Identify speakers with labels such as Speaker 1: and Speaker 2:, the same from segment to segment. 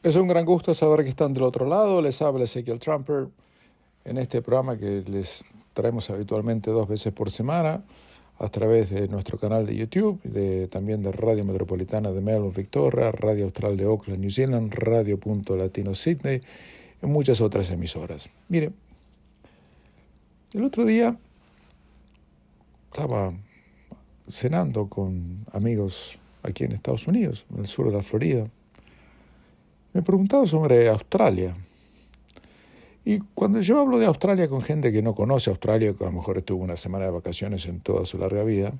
Speaker 1: Es un gran gusto saber que están del otro lado. Les habla Ezequiel Trumper en este programa que les traemos habitualmente 2 veces por semana a través de nuestro canal de YouTube, también de Radio Metropolitana de Melbourne, Victoria, Radio Austral de Auckland, New Zealand, Radio Punto Latino Sydney y muchas otras emisoras. Mire, el otro día estaba cenando con amigos aquí en Estados Unidos, en el sur de la Florida. Me preguntaba sobre Australia. Y cuando yo hablo de Australia con gente que no conoce Australia, que a lo mejor estuvo una semana de vacaciones en toda su larga vida,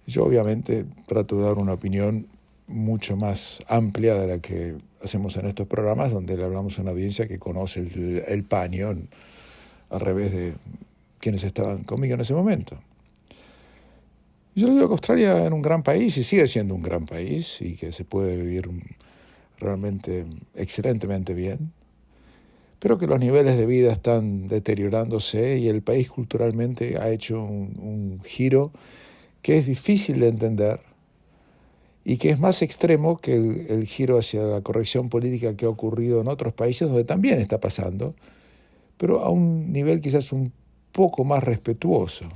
Speaker 1: yo obviamente trato de dar una opinión mucho más amplia de la que hacemos en estos programas, donde le hablamos a una audiencia que conoce el paño al revés de quienes estaban conmigo en ese momento. Yo le digo que Australia era un gran país y sigue siendo un gran país y que se puede vivir realmente excelentemente bien, pero que los niveles de vida están deteriorándose y el país culturalmente ha hecho un giro que es difícil de entender y que es más extremo que el giro hacia la corrección política que ha ocurrido en otros países donde también está pasando, pero a un nivel quizás un poco más respetuoso.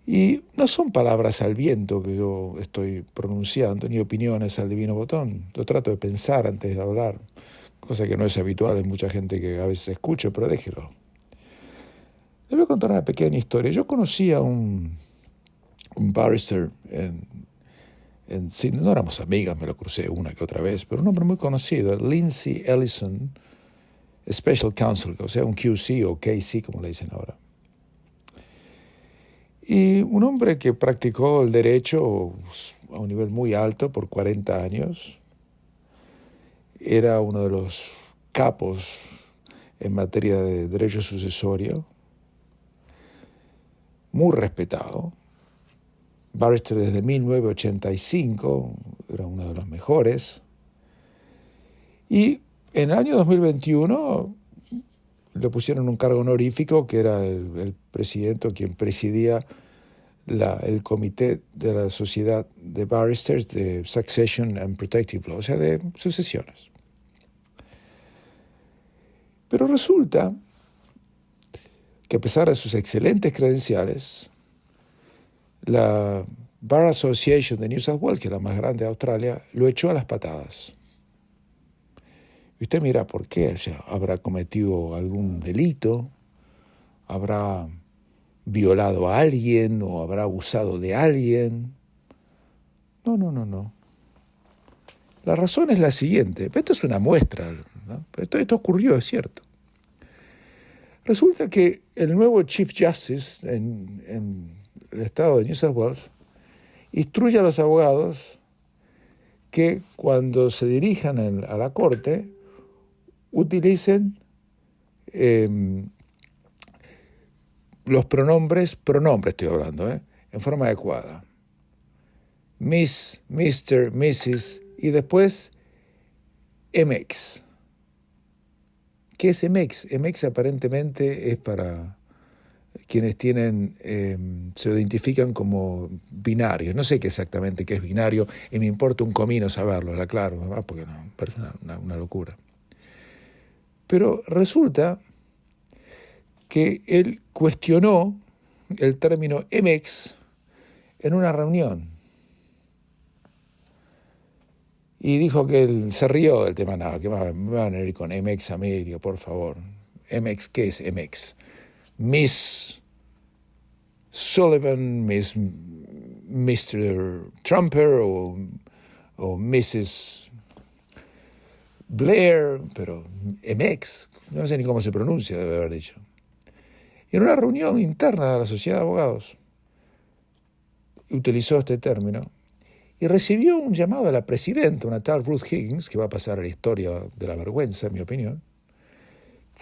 Speaker 1: Y no son palabras al viento que yo estoy pronunciando, ni opiniones al divino botón. Yo trato de pensar antes de hablar, cosa que no es habitual en mucha gente que a veces escucho, pero déjelo. Le voy a contar una pequeña historia. Yo conocí a un barrister en Sydney, no éramos amigas, me lo crucé una que otra vez, pero un hombre muy conocido, Lindsay Ellison, Special Counsel, o sea, un QC o KC, como le dicen ahora. Y un hombre que practicó el derecho a un nivel muy alto por 40 años, era uno de los capos en materia de derecho sucesorio, muy respetado, barrister desde 1985, era uno de los mejores, y en el año 2021 le pusieron un cargo honorífico que era el presidente o quien presidía el comité de la Sociedad de Barristers de Succession and Protective Law, o sea, de sucesiones. Pero resulta que a pesar de sus excelentes credenciales, la Bar Association de New South Wales, que es la más grande de Australia, lo echó a las patadas. Y usted mira por qué, o sea, habrá cometido algún delito, habrá violado a alguien o habrá abusado de alguien. No. La razón es la siguiente. Esto es una muestra, ¿no? Esto ocurrió, es cierto. Resulta que el nuevo Chief Justice en el estado de New South Wales instruye a los abogados que cuando se dirijan a la corte utilicen los pronombres estoy hablando, en forma adecuada. Miss, Mr., Mrs. y después MX. ¿Qué es MX? MX aparentemente es para quienes se identifican como binarios. No sé exactamente qué es binario y me importa un comino saberlo, aclaro, ¿verdad? Porque no, parece una locura. Pero resulta que él cuestionó el término MX en una reunión y dijo que él se rió del tema. Nada, que me van a ir con MX a medio, por favor. MX, ¿qué es MX? Miss Sullivan, Miss Mr. Trumper o Mrs. Blair, pero MX, no sé ni cómo se pronuncia, debe haber dicho. Y en una reunión interna de la Sociedad de Abogados utilizó este término y recibió un llamado de la presidenta, una tal Ruth Higgins, que va a pasar a la historia de la vergüenza, en mi opinión,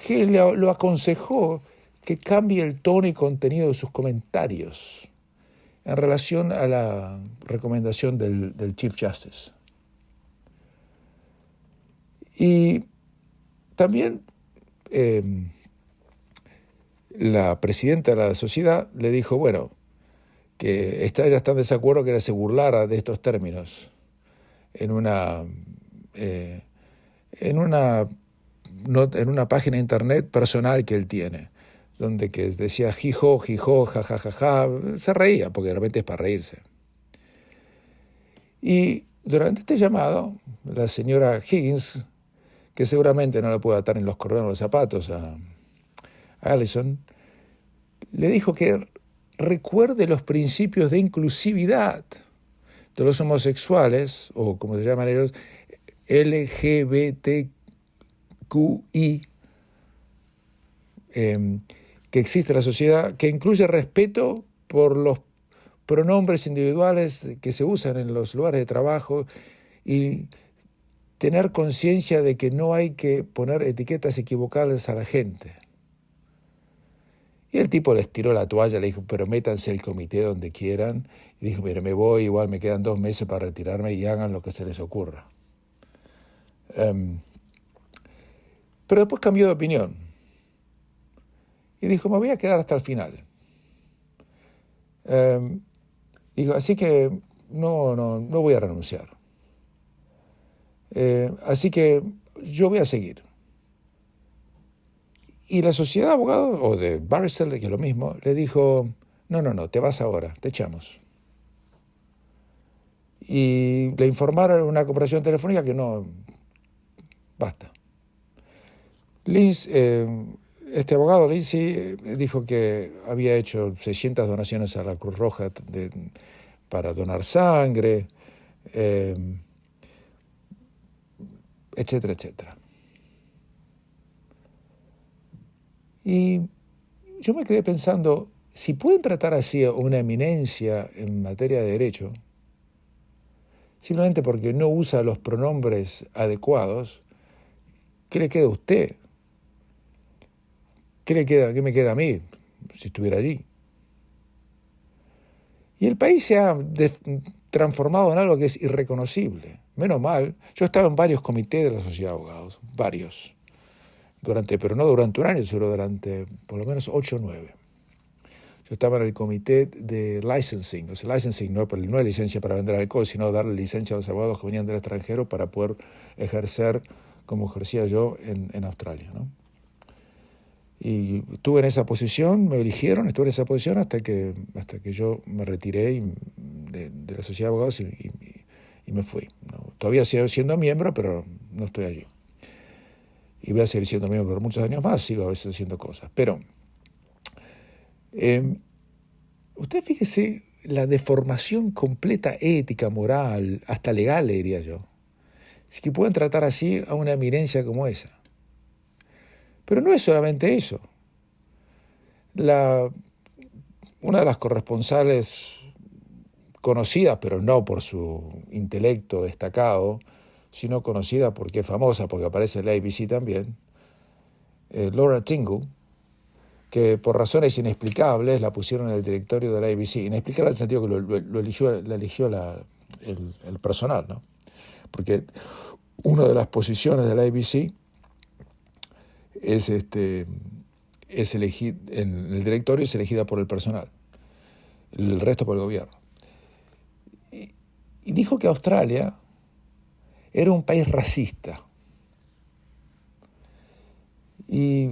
Speaker 1: que lo aconsejó que cambie el tono y contenido de sus comentarios en relación a la recomendación del Chief Justice. Y también la presidenta de la sociedad le dijo, bueno, que ella está en desacuerdo que se burlara de estos términos en una en una página de internet personal que él tiene, donde que decía jijo, jajajaja, se reía, porque realmente es para reírse. Y durante este llamado, la señora Higgins, que seguramente no le puede atar en los cordones los zapatos a Allison, le dijo que recuerde los principios de inclusividad de los homosexuales, o como se llaman ellos, LGBTQI, que existe en la sociedad, que incluye respeto por los pronombres individuales que se usan en los lugares de trabajo y tener conciencia de que no hay que poner etiquetas equivocadas a la gente. Y el tipo les tiró la toalla, le dijo, pero métanse el comité donde quieran. Y dijo, mire, me voy, igual me quedan 2 meses para retirarme y hagan lo que se les ocurra. Pero después cambió de opinión. Y dijo, me voy a quedar hasta el final. Dijo, así que no voy a renunciar. Así que yo voy a seguir. Y la sociedad de abogados, o de Barrister, que es lo mismo, le dijo, no, te vas ahora, te echamos. Y le informaron en una conversación telefónica que no, basta. Este abogado, Lindsay, dijo que había hecho 600 donaciones a la Cruz Roja para donar sangre, etcétera, etcétera. Y yo me quedé pensando, si pueden tratar así a una eminencia en materia de derecho, simplemente porque no usa los pronombres adecuados, ¿qué le queda a usted? ¿Qué me queda a mí si estuviera allí? Y el país se ha transformado en algo que es irreconocible. Menos mal, yo estaba en varios comités de la Sociedad de Abogados, varios. Pero no durante un año, sino durante por lo menos 8 o 9. Yo estaba en el comité de licensing, o sea, licensing no es licencia para vender alcohol, sino darle licencia a los abogados que venían del extranjero para poder ejercer como ejercía yo en Australia, ¿no? Y estuve en esa posición, me eligieron, estuve en esa posición hasta que yo me retiré de la Sociedad de Abogados y me fui, ¿no? Todavía sigo siendo miembro, pero no estoy allí. Y voy a seguir siendo miembro por muchos años más, sigo a veces haciendo cosas. Pero usted fíjese la deformación completa ética, moral, hasta legal, le diría yo. Es que pueden tratar así a una eminencia como esa. Pero no es solamente eso. Una de las corresponsales conocidas, pero no por su intelecto destacado, sino conocida porque es famosa, porque aparece en la ABC también, Laura Tingle, que por razones inexplicables la pusieron en el directorio de la ABC. Inexplicable en el sentido que la eligió el personal, ¿no? Porque una de las posiciones de la ABC es elegida en el directorio, es elegida por el personal, el resto por el gobierno. Y dijo que Australia era un país racista. Y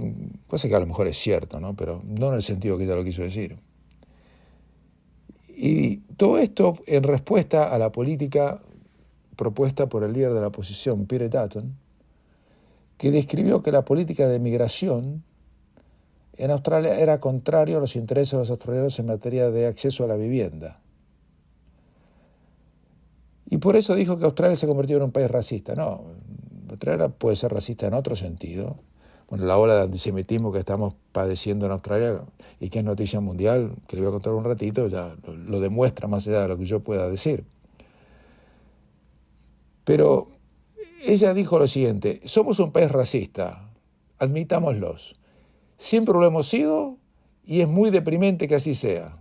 Speaker 1: cosa que a lo mejor es cierto, ¿no? Pero no en el sentido que ella lo quiso decir. Y todo esto en respuesta a la política propuesta por el líder de la oposición, Peter Dutton, que describió que la política de migración en Australia era contrario a los intereses de los australianos en materia de acceso a la vivienda. Y por eso dijo que Australia se convirtió en un país racista. No, Australia puede ser racista en otro sentido. Bueno, la ola de antisemitismo que estamos padeciendo en Australia y que es noticia mundial, que le voy a contar un ratito, ya lo demuestra más allá de lo que yo pueda decir. Pero ella dijo lo siguiente: somos un país racista, admitámoslos. Siempre lo hemos sido y es muy deprimente que así sea.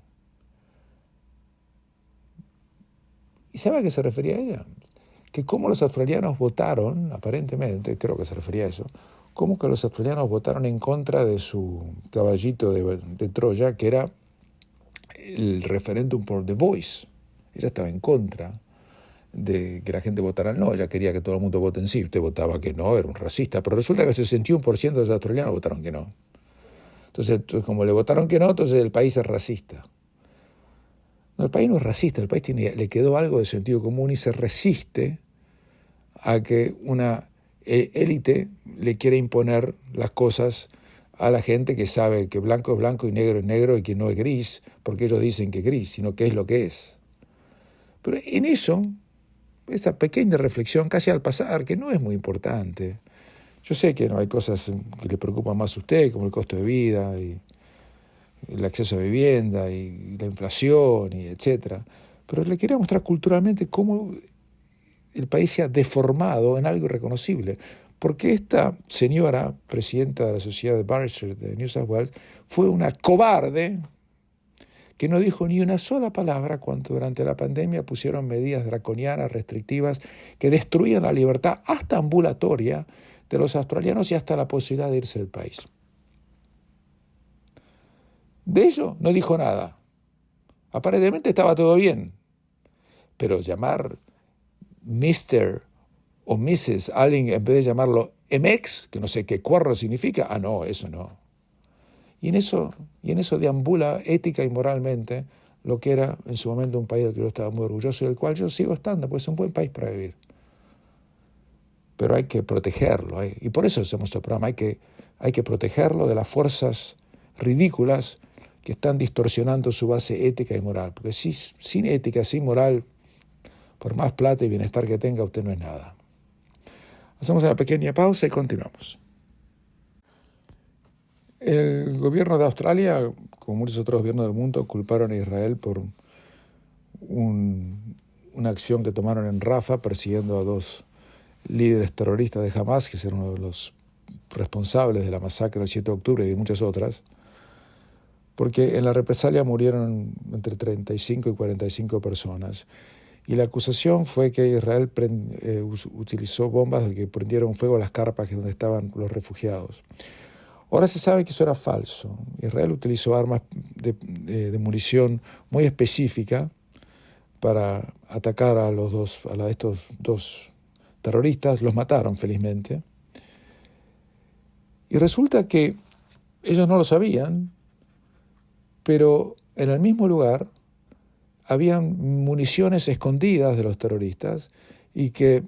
Speaker 1: ¿Y sabe a qué se refería ella? Que como los australianos votaron, aparentemente, creo que se refería a eso, como que los australianos votaron en contra de su caballito de Troya, que era el referéndum por The Voice. Ella estaba en contra de que la gente votara no, ella quería que todo el mundo vote en sí. Usted votaba que no, era un racista, pero resulta que el 61% de los australianos votaron que no. Entonces, como le votaron que no, entonces el país es racista. No, el país no es racista, el país le quedó algo de sentido común y se resiste a que una élite le quiera imponer las cosas a la gente que sabe que blanco es blanco y negro es negro y que no es gris, porque ellos dicen que es gris, sino que es lo que es. Pero en eso, esta pequeña reflexión casi al pasar, que no es muy importante. Yo sé que no hay cosas que le preocupan más a usted, como el costo de vida y el acceso a vivienda y la inflación, y etcétera. Pero le quería mostrar culturalmente cómo el país se ha deformado en algo irreconocible. Porque esta señora, presidenta de la Sociedad de Barrister de New South Wales, fue una cobarde que no dijo ni una sola palabra cuando durante la pandemia pusieron medidas draconianas, restrictivas, que destruían la libertad hasta ambulatoria de los australianos y hasta la posibilidad de irse del país. De ello no dijo nada. Aparentemente estaba todo bien, pero llamar Mr. o Mrs. alguien en vez de llamarlo MX, que no sé qué cuerno significa, no, eso no. Y en eso deambula ética y moralmente lo que era en su momento un país del que yo estaba muy orgulloso y del cual yo sigo estando, pues es un buen país para vivir. Pero hay que protegerlo, y por eso hacemos este programa, hay que protegerlo de las fuerzas ridículas que están distorsionando su base ética y moral, porque sin ética, sin moral, por más plata y bienestar que tenga, usted no es nada. Hacemos una pequeña pausa y continuamos. El gobierno de Australia, como muchos otros gobiernos del mundo, culparon a Israel por una acción que tomaron en Rafah persiguiendo a dos líderes terroristas de Hamas, que eran uno de los responsables de la masacre del 7 de octubre y de muchas otras, porque en la represalia murieron entre 35 y 45 personas. Y la acusación fue que Israel utilizó bombas que prendieron fuego a las carpas donde estaban los refugiados. Ahora se sabe que eso era falso. Israel utilizó armas de munición muy específica para atacar a estos dos terroristas. Los mataron, felizmente. Y resulta que ellos no lo sabían, pero en el mismo lugar habían municiones escondidas de los terroristas y que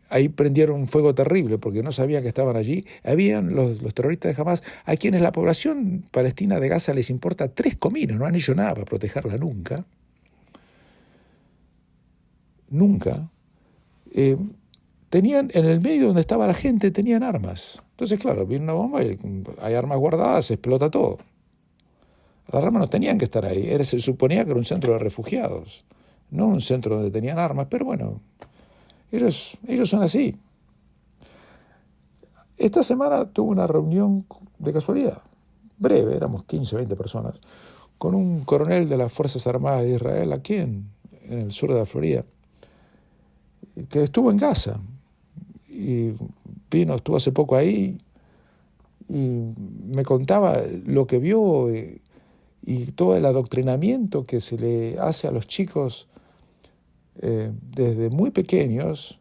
Speaker 1: ahí prendieron un fuego terrible porque no sabían que estaban allí. Habían los terroristas de Hamas, a quienes la población palestina de Gaza les importa 3 cominos, no han hecho nada para protegerla nunca. Nunca. Tenían, en el medio donde estaba la gente, tenían armas. Entonces, claro, viene una bomba y hay armas guardadas, se explota todo. Las armas no tenían que estar ahí. Se suponía que era un centro de refugiados, no un centro donde tenían armas, pero bueno, ellos son así. Esta semana tuve una reunión de casualidad, breve, éramos 15, 20 personas, con un coronel de las Fuerzas Armadas de Israel aquí en el sur de la Florida, que estuvo en Gaza y estuvo hace poco ahí y me contaba lo que vio y todo el adoctrinamiento que se le hace a los chicos desde muy pequeños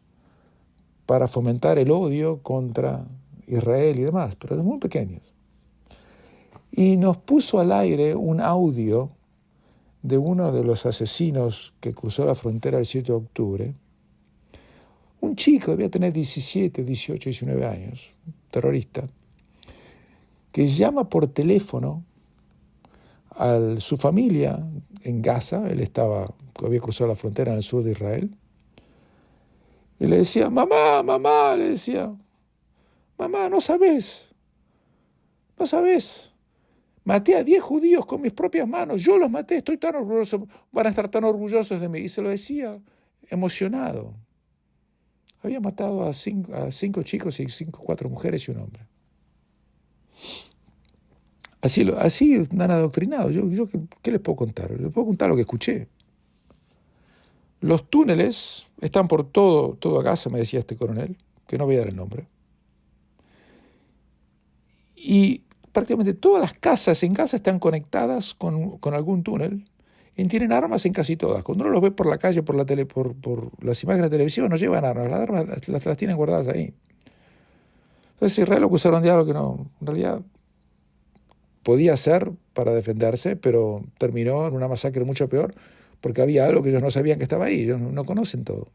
Speaker 1: para fomentar el odio contra Israel y demás, pero desde muy pequeños. Y nos puso al aire un audio de uno de los asesinos que cruzó la frontera el 7 de octubre, un chico, debía tener 17, 18, 19 años, terrorista, que llama por teléfono a su familia en Gaza. Él había cruzado la frontera en el sur de Israel, y le decía, mamá, le decía, mamá, no sabes, maté a 10 judíos con mis propias manos, yo los maté, estoy tan orgulloso, van a estar tan orgullosos de mí. Y se lo decía emocionado. Había matado a 5 chicos y 4 mujeres y un hombre. Así están adoctrinados. Yo ¿qué les puedo contar? Les puedo contar lo que escuché. Los túneles están por todo Gaza, me decía este coronel, que no voy a dar el nombre. Y prácticamente todas las casas en Gaza están conectadas con algún túnel. Y tienen armas en casi todas. Cuando uno los ve por la calle, por las imágenes de televisión, no llevan armas. Las armas las tienen guardadas ahí. Entonces Israel acusaron de algo que no, en realidad podía ser para defenderse, pero terminó en una masacre mucho peor, porque había algo que ellos no sabían que estaba ahí. Ellos no conocen todo.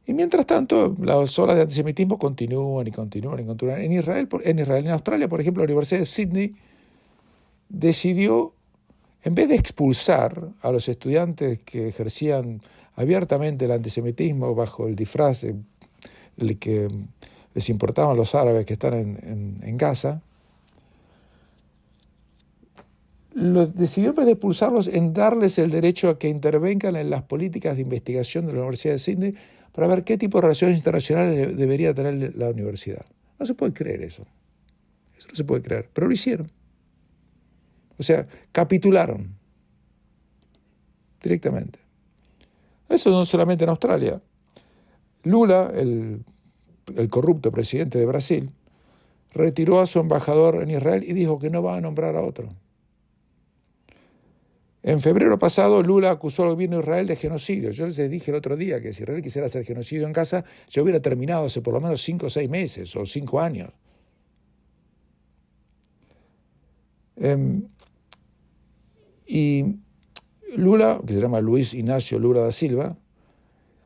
Speaker 1: Y mientras tanto, las olas de antisemitismo continúan y continúan y continúan. En Australia, por ejemplo, la Universidad de Sydney decidió, en vez de expulsar a los estudiantes que ejercían abiertamente el antisemitismo bajo el disfraz de que les importaban los árabes que están en Gaza, decidió, en vez de expulsarlos, en darles el derecho a que intervengan en las políticas de investigación de la Universidad de Sydney para ver qué tipo de relaciones internacionales debería tener la universidad. No se puede creer eso. Eso no se puede creer, pero lo hicieron. O sea, capitularon directamente. Eso no solamente en Australia. Lula, el corrupto presidente de Brasil, retiró a su embajador en Israel y dijo que no va a nombrar a otro. En febrero pasado, Lula acusó al gobierno de Israel de genocidio. Yo les dije el otro día que si Israel quisiera hacer genocidio en Gaza, ya hubiera terminado hace por lo menos 5 o 6 meses o 5 años. Y Lula, que se llama Luis Inácio Lula da Silva,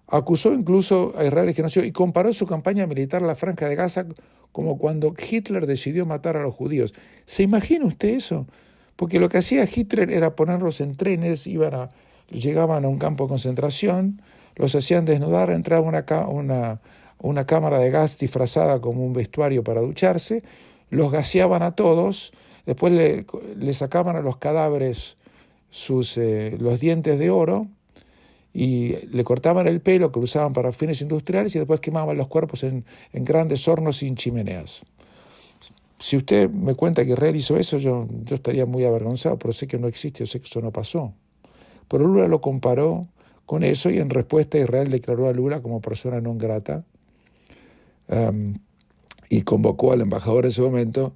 Speaker 1: acusó incluso a Israel de genocidio y comparó su campaña militar en la Franja de Gaza como cuando Hitler decidió matar a los judíos. ¿Se imagina usted eso? Porque lo que hacía Hitler era ponerlos en trenes, llegaban a un campo de concentración, los hacían desnudar, entraba una cámara de gas disfrazada como un vestuario para ducharse, los gaseaban a todos, después le sacaban a los cadáveres los dientes de oro y le cortaban el pelo que lo usaban para fines industriales y después quemaban los cuerpos en grandes hornos sin chimeneas. Si usted me cuenta que Israel hizo eso, yo estaría muy avergonzado, pero sé que no existe, yo sé que eso no pasó. Pero Lula lo comparó con eso y en respuesta Israel declaró a Lula como persona non grata y convocó al embajador en ese momento,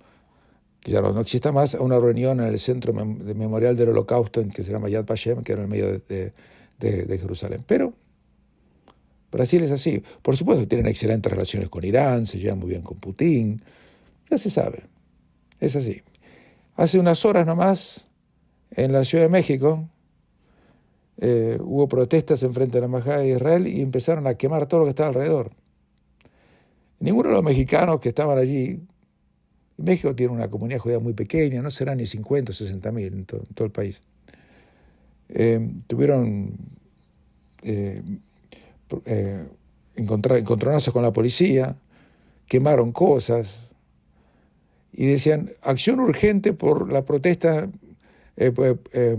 Speaker 1: que ya no exista más, a una reunión en el Centro Memorial del Holocausto, que se llama Yad Vashem, que era en el medio de Jerusalén. Pero Brasil es así. Por supuesto, tienen excelentes relaciones con Irán, se llevan muy bien con Putin. Ya se sabe, es así. Hace unas horas nomás, en la Ciudad de México, hubo protestas enfrente de la Embajada de Israel y empezaron a quemar todo lo que estaba alrededor. Ninguno de los mexicanos que estaban allí, México tiene una comunidad judía muy pequeña, no serán ni 50 o 60 mil en todo el país, tuvieron encontronazos con la policía, quemaron cosas, y decían, acción urgente por la protesta,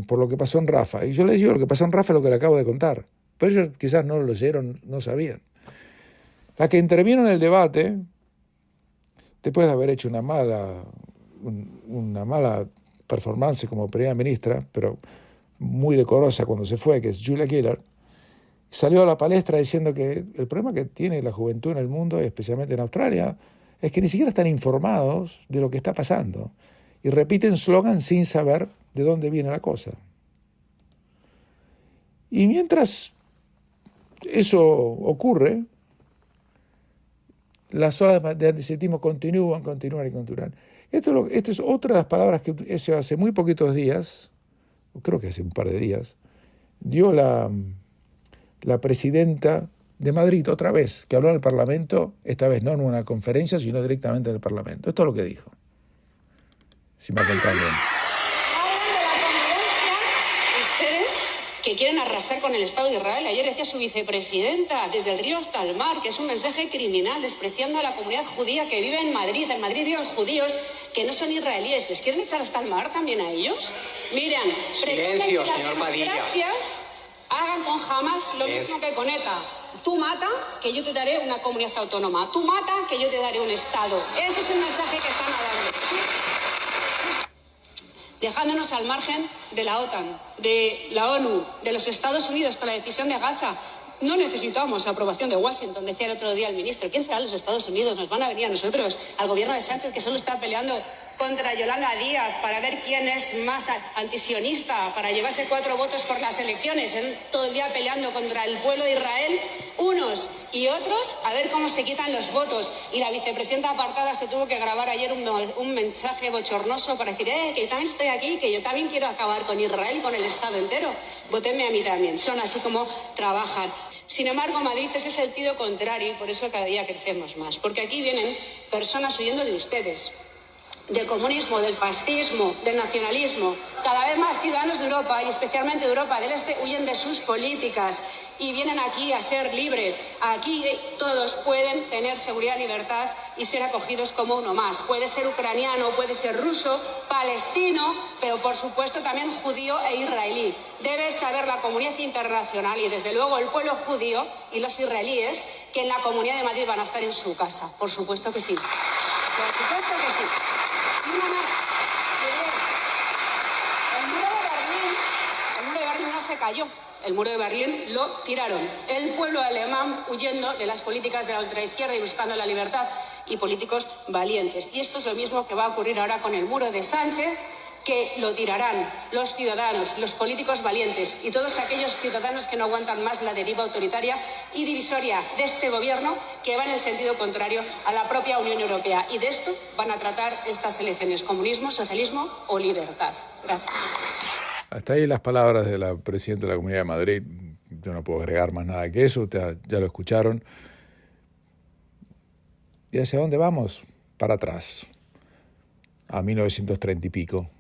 Speaker 1: por lo que pasó en Rafa. Y yo les digo, lo que pasó en Rafa es lo que le acabo de contar. Pero ellos quizás no lo leyeron, no sabían. La que intervino en el debate, después de haber hecho una mala performance como primera ministra, pero muy decorosa cuando se fue, que es Julia Gillard, salió a la palestra diciendo que el problema que tiene la juventud en el mundo, especialmente en Australia, es que ni siquiera están informados de lo que está pasando y repiten slogans sin saber de dónde viene la cosa. Y mientras eso ocurre, las olas de antisemitismo continúan. Esto es otra de las palabras que hace muy poquitos días, creo que hace un par de días, dio la presidenta de Madrid otra vez, que habló en el Parlamento, esta vez no en una conferencia, sino directamente en el Parlamento. Esto es lo que dijo. Si me acuerdo bien.
Speaker 2: Que quieren arrasar con el Estado de Israel. Ayer decía su vicepresidenta, desde el río hasta el mar, que es un mensaje criminal, despreciando a la comunidad judía que vive en Madrid. En Madrid viven judíos que no son israelíes. ¿Les quieren echar hasta el mar también a ellos? Miren,
Speaker 3: silencio, señor Padilla.
Speaker 2: Gracias, hagan con Hamas lo mismo que con ETA. Tú mata, que yo te daré una comunidad autónoma. Tú mata, que yo te daré un Estado. Ese es el mensaje que están dando. Dejándonos al margen de la OTAN, de la ONU, de los Estados Unidos con la decisión de Gaza. No necesitamos la aprobación de Washington, decía el otro día el ministro. ¿Quién será los Estados Unidos? Nos van a venir a nosotros, al gobierno de Sánchez, que solo está peleando contra Yolanda Díaz para ver quién es más antisionista, para llevarse 4 votos por las elecciones, todo el día peleando contra el pueblo de Israel, unos y otros, a ver cómo se quitan los votos. Y la vicepresidenta apartada se tuvo que grabar ayer un mensaje bochornoso para decir, que yo también estoy aquí, que yo también quiero acabar con Israel, con el Estado entero. Votenme a mí también. Son así como trabajan. Sin embargo, Madrid es ese sentido contrario y por eso cada día crecemos más. Porque aquí vienen personas huyendo de ustedes, del comunismo, del fascismo, del nacionalismo. Cada vez más ciudadanos de Europa, y especialmente de Europa del Este, huyen de sus políticas y vienen aquí a ser libres. Aquí todos pueden tener seguridad y libertad y ser acogidos como uno más. Puede ser ucraniano, puede ser ruso, palestino, pero por supuesto también judío e israelí. Debe saber la comunidad internacional y desde luego el pueblo judío y los israelíes que en la Comunidad de Madrid van a estar en su casa. Por supuesto que sí. Por supuesto que sí. Y una más. El muro de Berlín no se cayó. El muro de Berlín lo tiraron. El pueblo alemán huyendo de las políticas de la ultraizquierda y buscando la libertad y políticos valientes. Y esto es lo mismo que va a ocurrir ahora con el muro de Sánchez, que lo tirarán los ciudadanos, los políticos valientes y todos aquellos ciudadanos que no aguantan más la deriva autoritaria y divisoria de este gobierno, que va en el sentido contrario a la propia Unión Europea. Y de esto van a tratar estas elecciones: comunismo, socialismo o libertad. Gracias.
Speaker 1: Hasta ahí las palabras de la presidenta de la Comunidad de Madrid. Yo no puedo agregar más nada que eso, ustedes ya lo escucharon. ¿Y hacia dónde vamos? Para atrás, a 1930 y pico.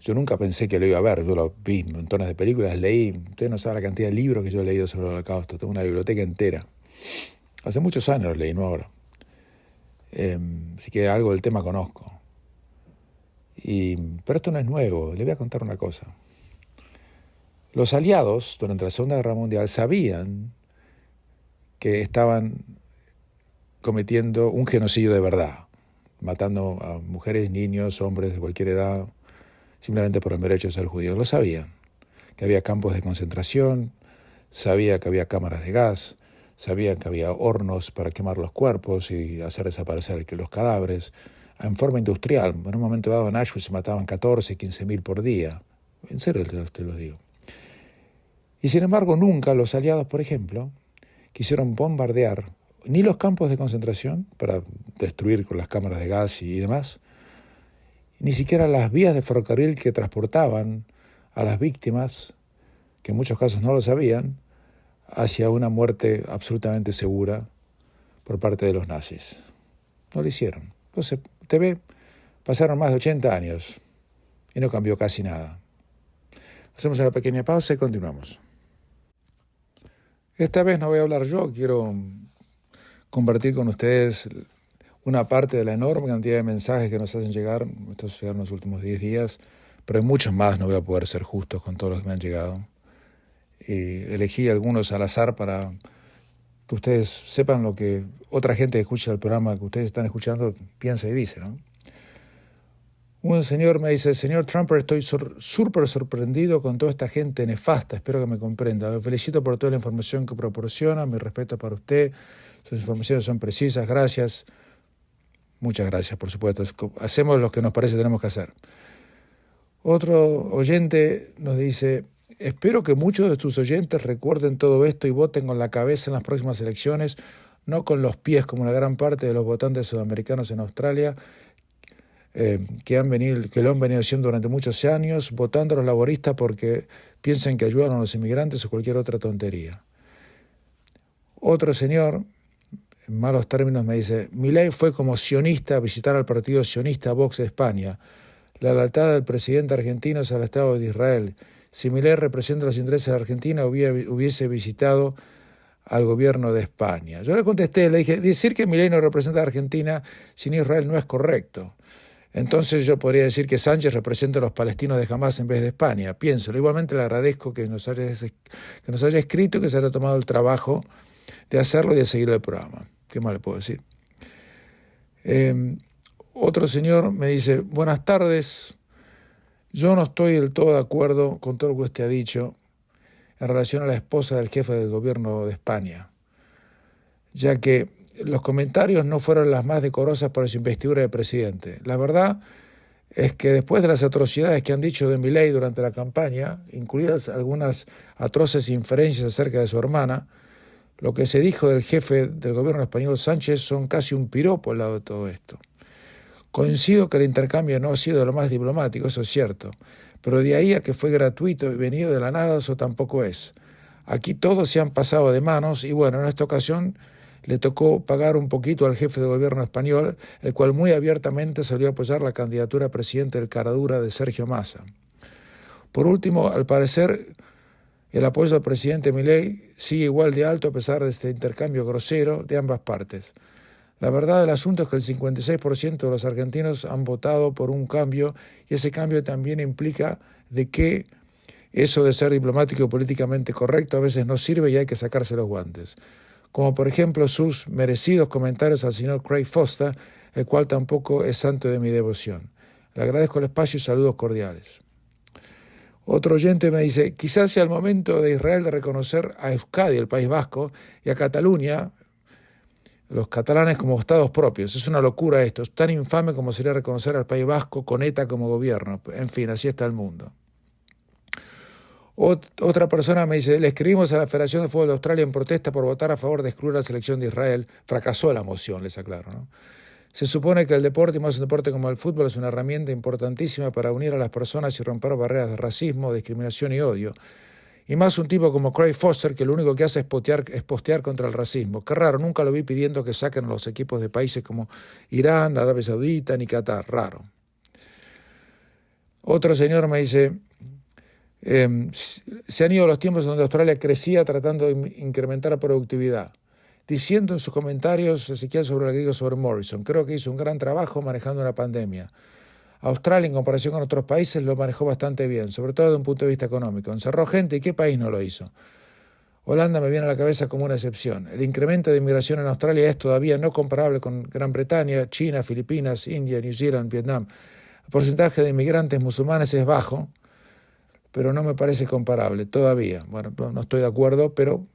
Speaker 1: Yo nunca pensé que lo iba a ver, yo lo vi en montones de películas, leí, ustedes no saben la cantidad de libros que yo he leído sobre el Holocausto, tengo una biblioteca entera. Hace muchos años lo leí, no ahora. Así que algo del tema conozco. Pero esto no es nuevo, le voy a contar una cosa. Los aliados, durante la Segunda Guerra Mundial, sabían que estaban cometiendo un genocidio de verdad, matando a mujeres, niños, hombres de cualquier edad, simplemente por el derecho de ser judíos. Lo sabían, que había campos de concentración, sabía que había cámaras de gas, sabía que había hornos para quemar los cuerpos y hacer desaparecer los cadáveres, en forma industrial. En un momento dado en Auschwitz se mataban 14, 15.000 por día. En serio te lo digo. Y sin embargo, nunca los aliados, por ejemplo, quisieron bombardear ni los campos de concentración para destruir con las cámaras de gas y demás, ni siquiera las vías de ferrocarril que transportaban a las víctimas, que en muchos casos no lo sabían, hacia una muerte absolutamente segura por parte de los nazis. No lo hicieron. Entonces, usted ve, pasaron más de 80 años y no cambió casi nada. Hacemos una pequeña pausa y continuamos. Esta vez no voy a hablar yo, quiero compartir con ustedes una parte de la enorme cantidad de mensajes que nos hacen llegar. Estos llegaron los últimos 10 días, pero hay muchos más, no voy a poder ser justo con todos los que me han llegado. Y elegí algunos al azar para que ustedes sepan lo que otra gente que escucha el programa que ustedes están escuchando piensa y dice, ¿no? Un señor me dice: señor Trumper, estoy súper sorprendido con toda esta gente nefasta, espero que me comprenda. Me felicito por toda la información que proporciona, mi respeto para usted, sus informaciones son precisas, gracias. Muchas gracias, por supuesto. Hacemos lo que nos parece tenemos que hacer. Otro oyente nos dice: espero que muchos de tus oyentes recuerden todo esto y voten con la cabeza en las próximas elecciones, no con los pies como la gran parte de los votantes sudamericanos en Australia, que lo han venido haciendo durante muchos años, votando a los laboristas porque piensan que ayudan a los inmigrantes o cualquier otra tontería. Otro señor, en malos términos, me dice: Milei fue como sionista a visitar al partido sionista Vox de España. La lealtad del presidente argentino es al Estado de Israel. Si Milei representa los intereses de la Argentina, hubiese visitado al gobierno de España. Yo le contesté, le dije: decir que Milei no representa a Argentina sin Israel no es correcto. Entonces yo podría decir que Sánchez representa a los palestinos de Hamás en vez de España. Piénselo. Igualmente le agradezco que nos haya escrito, que se haya tomado el trabajo de hacerlo y de seguir el programa. ¿Qué más le puedo decir? Otro señor me dice: buenas tardes, yo no estoy del todo de acuerdo con todo lo que usted ha dicho en relación a la esposa del jefe del gobierno de España, ya que los comentarios no fueron las más decorosas para su investidura de presidente. La verdad es que después de las atrocidades que han dicho de Milei durante la campaña, incluidas algunas atroces inferencias acerca de su hermana, lo que se dijo del jefe del gobierno español Sánchez son casi un piropo al lado de todo esto. Coincido que el intercambio no ha sido de lo más diplomático, eso es cierto, pero de ahí a que fue gratuito y venido de la nada, eso tampoco es. Aquí todos se han pasado de manos y bueno, en esta ocasión le tocó pagar un poquito al jefe de gobierno español, el cual muy abiertamente salió a apoyar la candidatura a presidente del caradura de Sergio Massa. Por último, al parecer, el apoyo al presidente Milei sigue igual de alto a pesar de este intercambio grosero de ambas partes. La verdad del asunto es que el 56% de los argentinos han votado por un cambio y ese cambio también implica de que eso de ser diplomático y políticamente correcto a veces no sirve y hay que sacarse los guantes. Como por ejemplo sus merecidos comentarios al señor Craig Foster, el cual tampoco es santo de mi devoción. Le agradezco el espacio y saludos cordiales. Otro oyente me dice, quizás sea el momento de Israel de reconocer a Euskadi, el País Vasco, y a Cataluña, los catalanes como estados propios. Es una locura esto, es tan infame como sería reconocer al País Vasco con ETA como gobierno. En fin, así está el mundo. Otra persona me dice, le escribimos a la Federación de Fútbol de Australia en protesta por votar a favor de excluir a la selección de Israel. Fracasó la moción, les aclaro, ¿no? Se supone que el deporte, y más un deporte como el fútbol, es una herramienta importantísima para unir a las personas y romper barreras de racismo, discriminación y odio. Y más un tipo como Craig Foster, que lo único que hace es postear contra el racismo. Qué raro, nunca lo vi pidiendo que saquen a los equipos de países como Irán, Arabia Saudita ni Qatar. Raro. Otro señor me dice, se han ido los tiempos donde Australia crecía tratando de incrementar la productividad. Diciendo en sus comentarios, Ezequiel, sobre lo que digo sobre Morrison, creo que hizo un gran trabajo manejando una pandemia. Australia, en comparación con otros países, lo manejó bastante bien, sobre todo desde un punto de vista económico. Encerró gente, ¿y qué país no lo hizo? Holanda me viene a la cabeza como una excepción. El incremento de inmigración en Australia es todavía no comparable con Gran Bretaña, China, Filipinas, India, New Zealand, Vietnam. El porcentaje de inmigrantes musulmanes es bajo, pero no me parece comparable todavía. Bueno, no estoy de acuerdo, pero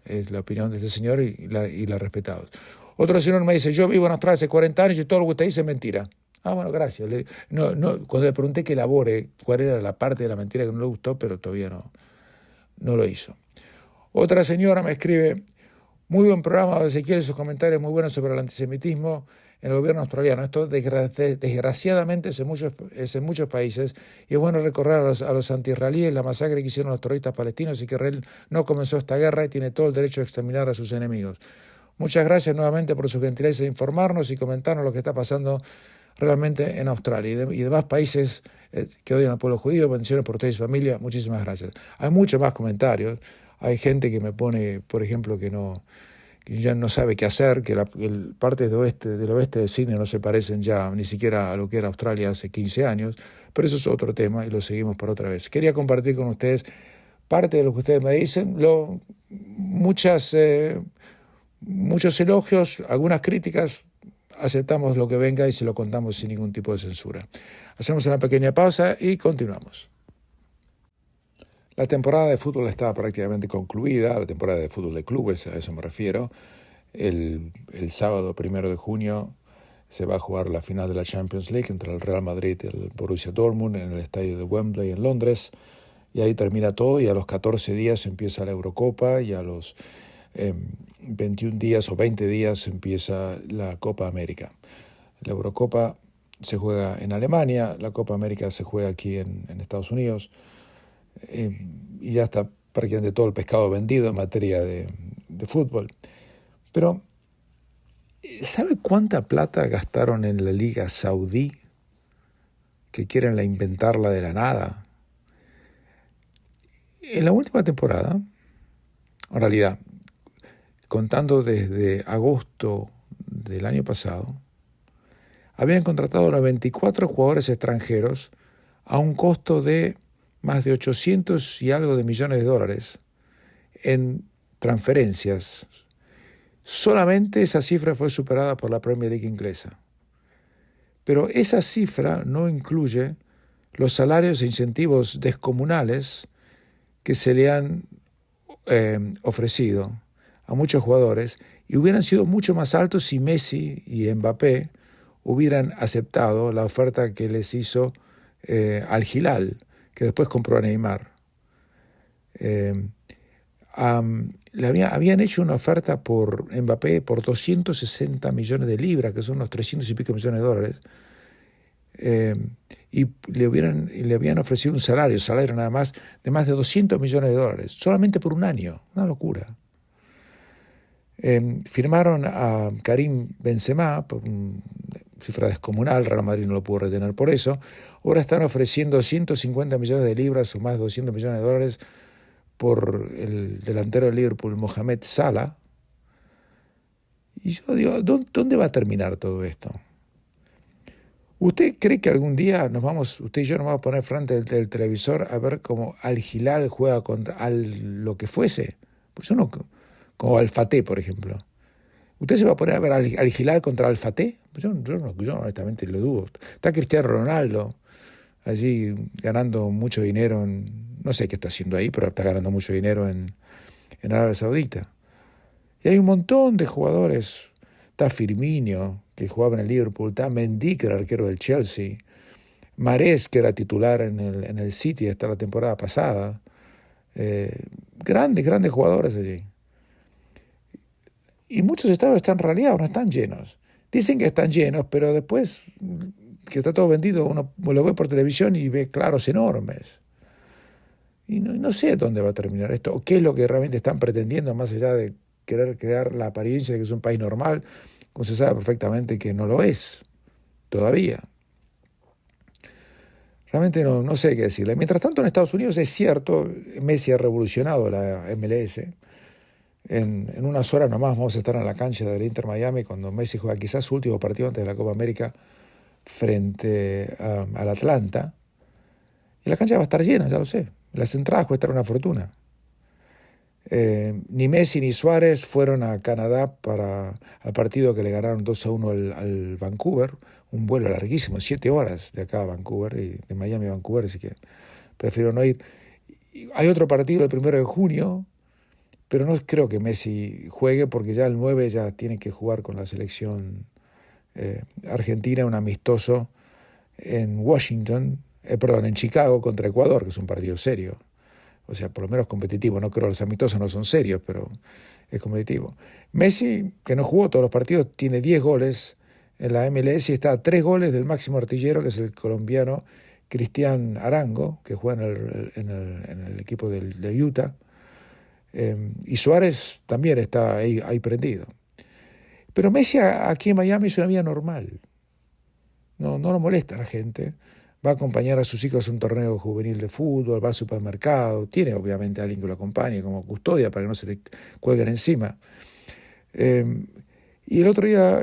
Speaker 1: es la opinión de este señor y la respetamos. Otro señor me dice, yo vivo en Australia hace 40 años y todo lo que usted dice es mentira. Ah, bueno, gracias. Cuando le pregunté que elabore cuál era la parte de la mentira que no le gustó, pero todavía no lo hizo. Otra señora me escribe, muy buen programa, Ezequiel, sus comentarios muy buenos sobre el antisemitismo en el gobierno australiano. Esto desgraciadamente es en muchos países y es bueno recordar a los anti-israelíes la masacre que hicieron los terroristas palestinos y que Israel no comenzó esta guerra y tiene todo el derecho de exterminar a sus enemigos. Muchas gracias nuevamente por su gentileza de informarnos y comentarnos lo que está pasando realmente en Australia y demás países que odian al pueblo judío. Bendiciones por ustedes y su familia. Muchísimas gracias. Hay muchos más comentarios. Hay gente que me pone, por ejemplo, que ya no sabe qué hacer, que partes del oeste de Sydney no se parecen ya ni siquiera a lo que era Australia hace 15 años, pero eso es otro tema y lo seguimos para otra vez. Quería compartir con ustedes parte de lo que ustedes me dicen, muchos elogios, algunas críticas, aceptamos lo que venga y se lo contamos sin ningún tipo de censura. Hacemos una pequeña pausa y continuamos. La temporada de fútbol está prácticamente concluida, la temporada de fútbol de clubes, a eso me refiero. El sábado 1 de junio se va a jugar la final de la Champions League entre el Real Madrid y el Borussia Dortmund en el estadio de Wembley en Londres. Y ahí termina todo y a los 14 días empieza la Eurocopa y a los 21 días o 20 días empieza la Copa América. La Eurocopa se juega en Alemania, la Copa América se juega aquí en Estados Unidos. Y ya está prácticamente todo el pescado vendido en materia de fútbol. Pero, ¿sabe cuánta plata gastaron en la Liga Saudí? Que quieren inventarla de la nada. En la última temporada, en realidad, contando desde agosto del año pasado, habían contratado a 24 jugadores extranjeros a un costo de más de 800 y algo de millones de dólares en transferencias. Solamente esa cifra fue superada por la Premier League inglesa. Pero esa cifra no incluye los salarios e incentivos descomunales que se le han ofrecido a muchos jugadores y hubieran sido mucho más altos si Messi y Mbappé hubieran aceptado la oferta que les hizo Al Hilal, que después compró a Neymar. Habían hecho una oferta por Mbappé por 260 millones de libras, que son unos 300 y pico millones de dólares, y le habían ofrecido un salario nada más de más de 200 millones de dólares, solamente por un año. Una locura. Firmaron a Karim Benzema por una cifra descomunal. Real Madrid no lo pudo retener por eso. Ahora están ofreciendo 150 millones de libras o más de 200 millones de dólares por el delantero de Liverpool, Mohamed Salah. Y yo digo, ¿dónde va a terminar todo esto? ¿Usted cree que algún día usted y yo nos vamos a poner frente del televisor a ver cómo Al Hilal juega contra lo que fuese? Pues yo no, como Al Fateh, por ejemplo. ¿Usted se va a poner a ver Al Hilal contra Al Fateh? Pues yo honestamente lo dudo. Está Cristiano Ronaldo allí ganando mucho dinero, no sé qué está haciendo ahí, pero está ganando mucho dinero en Arabia Saudita. Y hay un montón de jugadores. Está Firmino, que jugaba en el Liverpool, está Mendy, que era arquero del Chelsea, Mahrez, que era titular en el City hasta la temporada pasada. Grandes jugadores allí. Y muchos estadios están raleados, no están llenos. Dicen que están llenos, pero después que está todo vendido, uno lo ve por televisión y ve claros enormes. Y no sé dónde va a terminar esto, o qué es lo que realmente están pretendiendo, más allá de querer crear la apariencia de que es un país normal, como se sabe perfectamente que no lo es todavía. Realmente no sé qué decirle. Mientras tanto, en Estados Unidos es cierto, Messi ha revolucionado la MLS. En unas horas nomás vamos a estar en la cancha del Inter Miami cuando Messi juega quizás su último partido antes de la Copa América frente al Atlanta. Y la cancha va a estar llena, ya lo sé. Las entradas cuestan una fortuna. Ni Messi ni Suárez fueron a Canadá al partido que le ganaron 2-1 al Vancouver, un vuelo larguísimo, 7 horas de acá a Vancouver, y de Miami a Vancouver, así que prefiero no ir. Hay otro partido el 1 de junio, pero no creo que Messi juegue porque ya el 9 ya tiene que jugar con la selección argentina, un amistoso en en Chicago contra Ecuador, que es un partido serio. O sea, por lo menos competitivo. No creo, los amistosos no son serios, pero es competitivo. Messi, que no jugó todos los partidos, tiene 10 goles en la MLS y está a 3 goles del máximo artillero, que es el colombiano Cristian Arango, que juega en el equipo de Utah. Y Suárez también está ahí prendido. Pero Messi aquí en Miami es una vida normal. No lo molesta a la gente. Va a acompañar a sus hijos a un torneo juvenil de fútbol, va al supermercado, tiene obviamente a alguien que lo acompañe como custodia para que no se le cuelguen encima. Y el otro día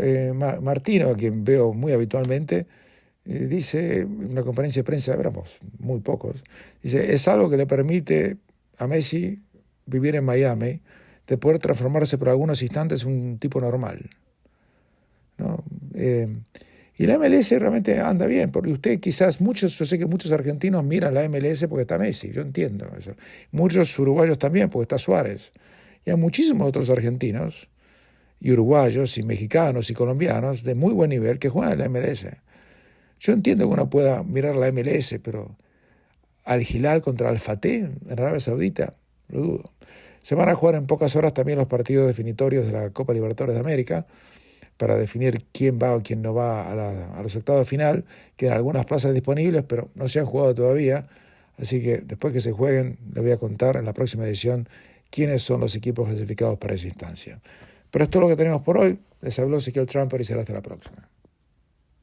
Speaker 1: Martino, a quien veo muy habitualmente, dice en una conferencia de prensa, éramos muy pocos, dice, es algo que le permite a Messi vivir en Miami, de poder transformarse por algunos instantes en un tipo normal, ¿no? Y la MLS realmente anda bien, porque yo sé que muchos argentinos miran la MLS porque está Messi, yo entiendo eso. Muchos uruguayos también porque está Suárez. Y hay muchísimos otros argentinos, y uruguayos, y mexicanos, y colombianos de muy buen nivel que juegan en la MLS. Yo entiendo que uno pueda mirar la MLS, pero Al Hilal contra Al Fateh en Arabia Saudita, lo dudo. Se van a jugar en pocas horas también los partidos definitorios de la Copa Libertadores de América, para definir quién va o quién no va a los octavos de final. Quedan algunas plazas disponibles, pero no se han jugado todavía. Así que después que se jueguen, les voy a contar en la próxima edición quiénes son los equipos clasificados para esa instancia. Pero esto es lo que tenemos por hoy. Les habló Ezequiel Trumper y será hasta la próxima.